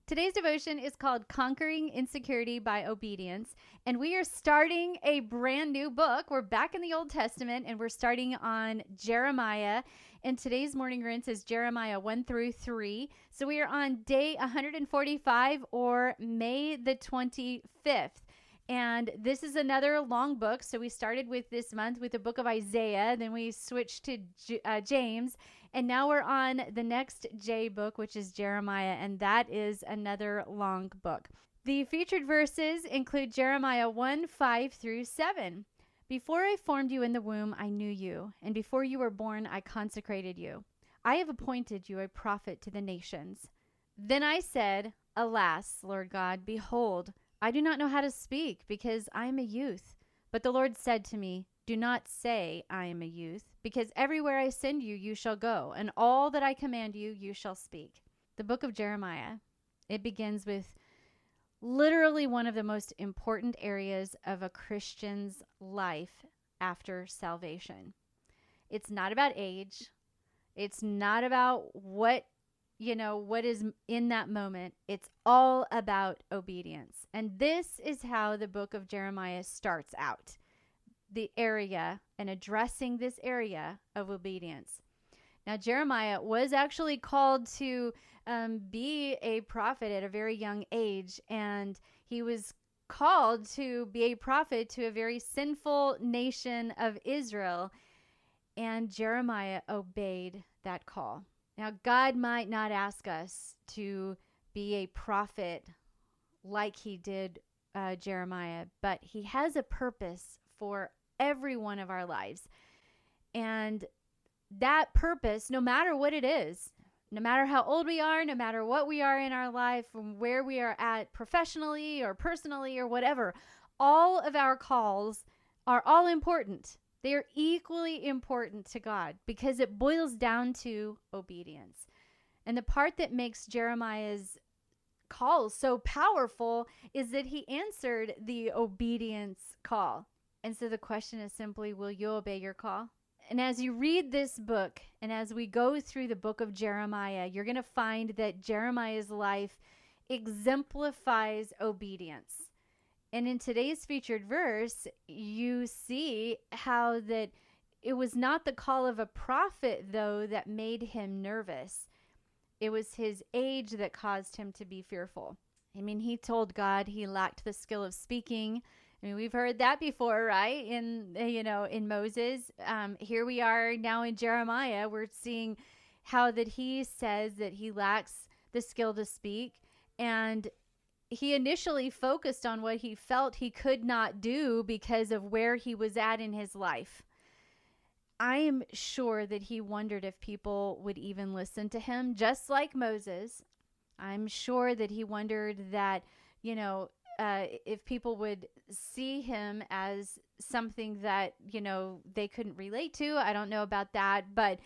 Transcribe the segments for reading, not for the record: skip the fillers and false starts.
Today's devotion is called Conquering Insecurity by Obedience, and we are starting a brand new book. We're back in the Old Testament, and we're starting on Jeremiah. And today's morning rinse is Jeremiah 1 through 3. So we are on day 145, or May the 25th. And this is another long book. So we started with this month with the book of Isaiah. Then we switched to James. And now we're on the next J book, which is Jeremiah. And that is another long book. The featured verses include Jeremiah 1, 5 through 7. Before I formed you in the womb, I knew you. And before you were born, I consecrated you. I have appointed you a prophet to the nations. Then I said, Alas, Lord God, behold, I do not know how to speak because I am a youth. But the Lord said to me, Do not say I am a youth, because everywhere I send you, you shall go, and all that I command you, you shall speak. The book of Jeremiah, it begins with literally one of the most important areas of a Christian's life after salvation. It's not about age. It's not about what is in that moment. It's all about obedience. And this is how the book of Jeremiah starts out, the area and addressing this area of obedience. Now, Jeremiah was actually called to be a prophet at a very young age, and he was called to be a prophet to a very sinful nation of Israel, and Jeremiah obeyed that call. Now, God might not ask us to be a prophet like he did Jeremiah, but he has a purpose for every one of our lives. And that purpose, no matter what it is, no matter how old we are, no matter what we are in our life, from where we are at professionally or personally or whatever, all of our calls are all important. They are equally important to God because it boils down to obedience. And the part that makes Jeremiah's call so powerful is that he answered the obedience call. And so the question is simply, will you obey your call? And as you read this book, and as we go through the book of Jeremiah, you're going to find that Jeremiah's life exemplifies obedience. And in today's featured verse, you see how that it was not the call of a prophet, though, that made him nervous. It was his age that caused him to be fearful. I mean, he told God he lacked the skill of speaking. I mean, we've heard that before, right? In Moses. Here we are now in Jeremiah. We're seeing how that he says that he lacks the skill to speak. And he initially focused on what he felt he could not do because of where he was at in his life. I am sure that he wondered if people would even listen to him, just like Moses. I'm sure that he wondered that, if people would see him as something that, they couldn't relate to. I don't know about that, but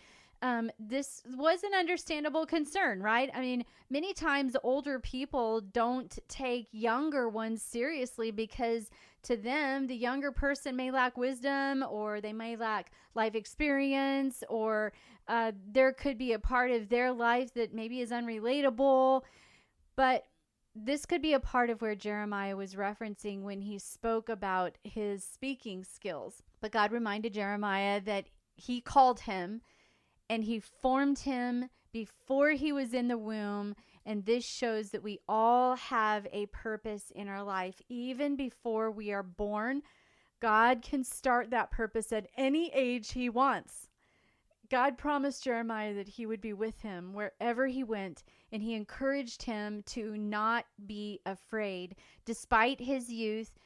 this was an understandable concern, right? I mean, many times older people don't take younger ones seriously because to them, the younger person may lack wisdom, or they may lack life experience, or there could be a part of their life that maybe is unrelatable. But this could be a part of where Jeremiah was referencing when he spoke about his speaking skills. But God reminded Jeremiah that he called him and he formed him before he was in the womb. And this shows that we all have a purpose in our life. Even before we are born, God can start that purpose at any age he wants. God promised Jeremiah that he would be with him wherever he went, and he encouraged him to not be afraid despite his youth,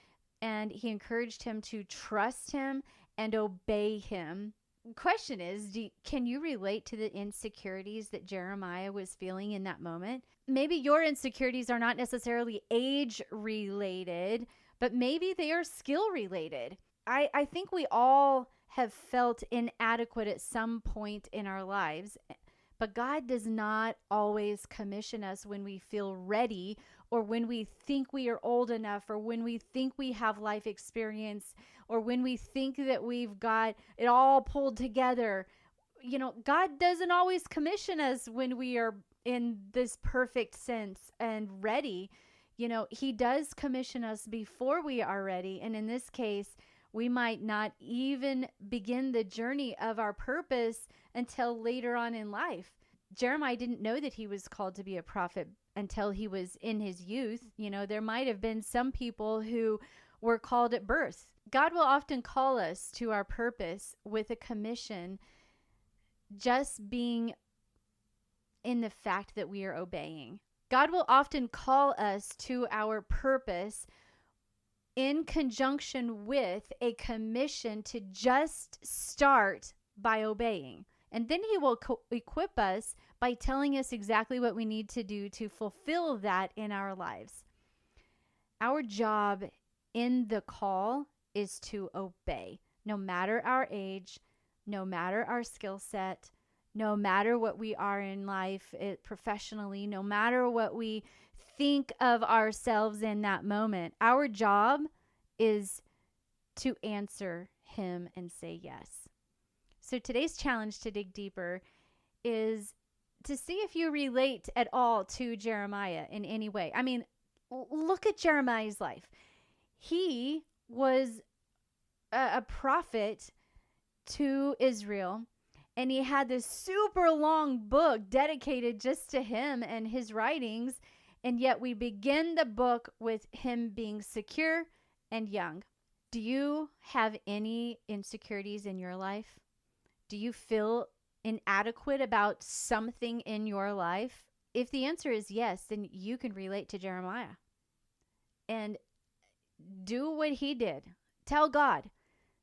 and he encouraged him to trust him and obey him. Question is, can you relate to the insecurities that Jeremiah was feeling in that moment? Maybe your insecurities are not necessarily age related, but maybe they are skill related. I think we all have felt inadequate at some point in our lives, but God does not always commission us when we feel ready, or when we think we are old enough, or when we think we have life experience, or when we think that we've got it all pulled together. God doesn't always commission us when we are in this perfect sense and ready. He does commission us before we are ready. And in this case, we might not even begin the journey of our purpose until later on in life. Jeremiah didn't know that he was called to be a prophet until he was in his youth. There might have been some people who were called at birth. God will often call us to our purpose with a commission, just being in the fact that we are obeying. God will often call us to our purpose in conjunction with a commission to just start by obeying. And then he will equip us by telling us exactly what we need to do to fulfill that in our lives. Our job in the call is to obey, no matter our age, no matter our skill set, no matter what we are in life professionally, no matter what we think of ourselves in that moment. Our job is to answer him and say yes. So today's challenge to dig deeper is to see if you relate at all to Jeremiah in any way. I mean, look at Jeremiah's life. He was a prophet to Israel, and he had this super long book dedicated just to him and his writings. And yet we begin the book with him being secure and young. Do you have any insecurities in your life? Do you feel inadequate about something in your life? If the answer is yes, then you can relate to Jeremiah and do what he did. Tell God.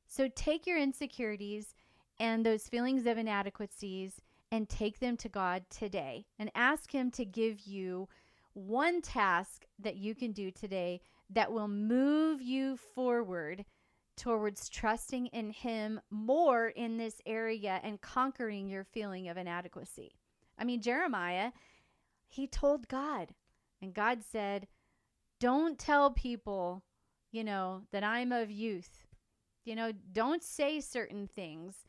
So take your insecurities and those feelings of inadequacies and take them to God today and ask him to give you one task that you can do today that will move you forward towards trusting in him more in this area and conquering your feeling of inadequacy. I mean, Jeremiah, he told God, and God said, don't tell people, that I'm of youth. Don't say certain things,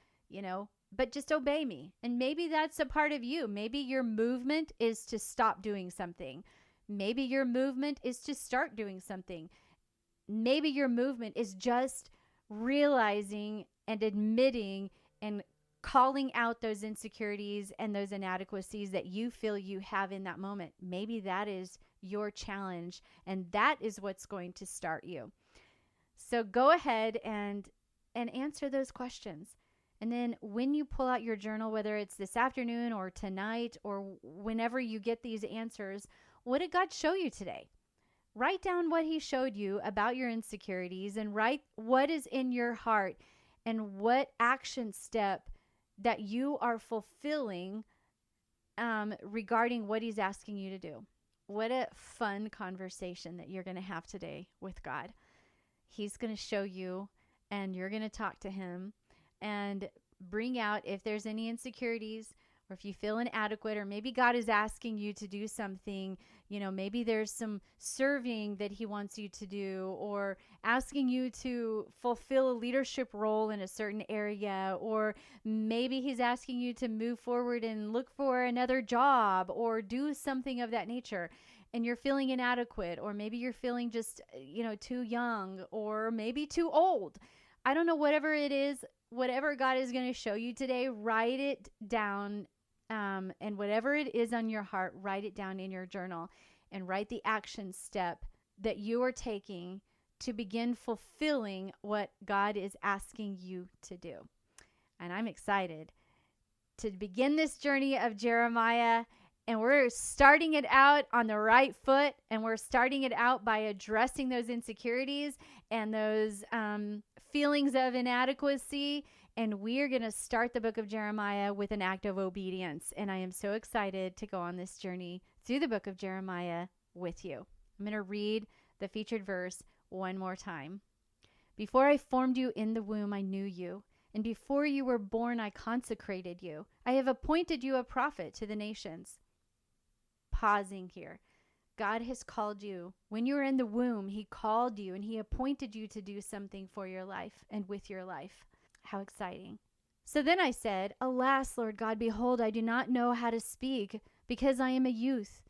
but just obey me. And maybe that's a part of you. Maybe your movement is to stop doing something. Maybe your movement is to start doing something. Maybe your movement is just realizing and admitting and calling out those insecurities and those inadequacies that you feel you have in that moment. Maybe that is your challenge, and that is what's going to start you. So go ahead and answer those questions. And then when you pull out your journal, whether it's this afternoon or tonight or whenever you get these answers, what did God show you today? Write down what he showed you about your insecurities and write what is in your heart and what action step that you are fulfilling regarding what he's asking you to do. What a fun conversation that you're going to have today with God. He's going to show you and you're going to talk to him and bring out if there's any insecurities or if you feel inadequate, or maybe God is asking you to do something, maybe there's some serving that he wants you to do, or asking you to fulfill a leadership role in a certain area, or maybe he's asking you to move forward and look for another job or do something of that nature. And you're feeling inadequate, or maybe you're feeling just, too young, or maybe too old. I don't know, whatever it is, whatever God is going to show you today, write it down. And whatever it is on your heart, write it down in your journal and write the action step that you are taking to begin fulfilling what God is asking you to do. And I'm excited to begin this journey of Jeremiah. And we're starting it out on the right foot. And we're starting it out by addressing those insecurities and those feelings of inadequacy. And we are going to start the book of Jeremiah with an act of obedience. And I am so excited to go on this journey through the book of Jeremiah with you. I'm going to read the featured verse one more time. Before I formed you in the womb, I knew you. And before you were born, I consecrated you. I have appointed you a prophet to the nations. Pausing here. God has called you. When you were in the womb, he called you and he appointed you to do something for your life and with your life. How exciting. So then I said, Alas, Lord God, behold, I do not know how to speak because I am a youth.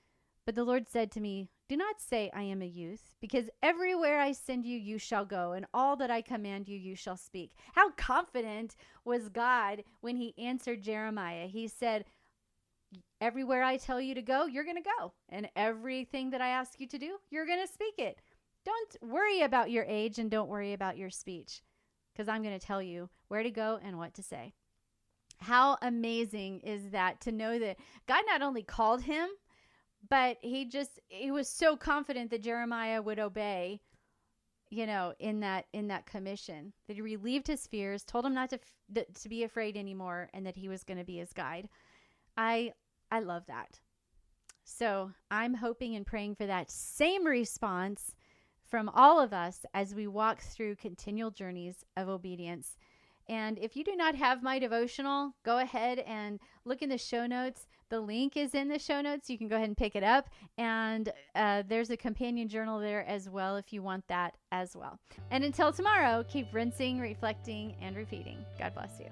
But the Lord said to me, do not say I am a youth, because everywhere I send you, you shall go, and all that I command you, you shall speak. How confident was God when he answered Jeremiah? He said, everywhere I tell you to go, you're going to go. And everything that I ask you to do, you're going to speak it. Don't worry about your age and don't worry about your speech, because I'm going to tell you where to go and what to say. How amazing is that, to know that God not only called him, but he was so confident that Jeremiah would obey, in that commission, that he relieved his fears, told him not to be afraid anymore, and that he was going to be his guide. I love that. So I'm hoping and praying for that same response from all of us as we walk through continual journeys of obedience. And if you do not have my devotional, go ahead and look in the show notes. The link is in the show notes. You can go ahead and pick it up. And there's a companion journal there as well if you want that as well. And until tomorrow, keep rinsing, reflecting, and repeating. God bless you.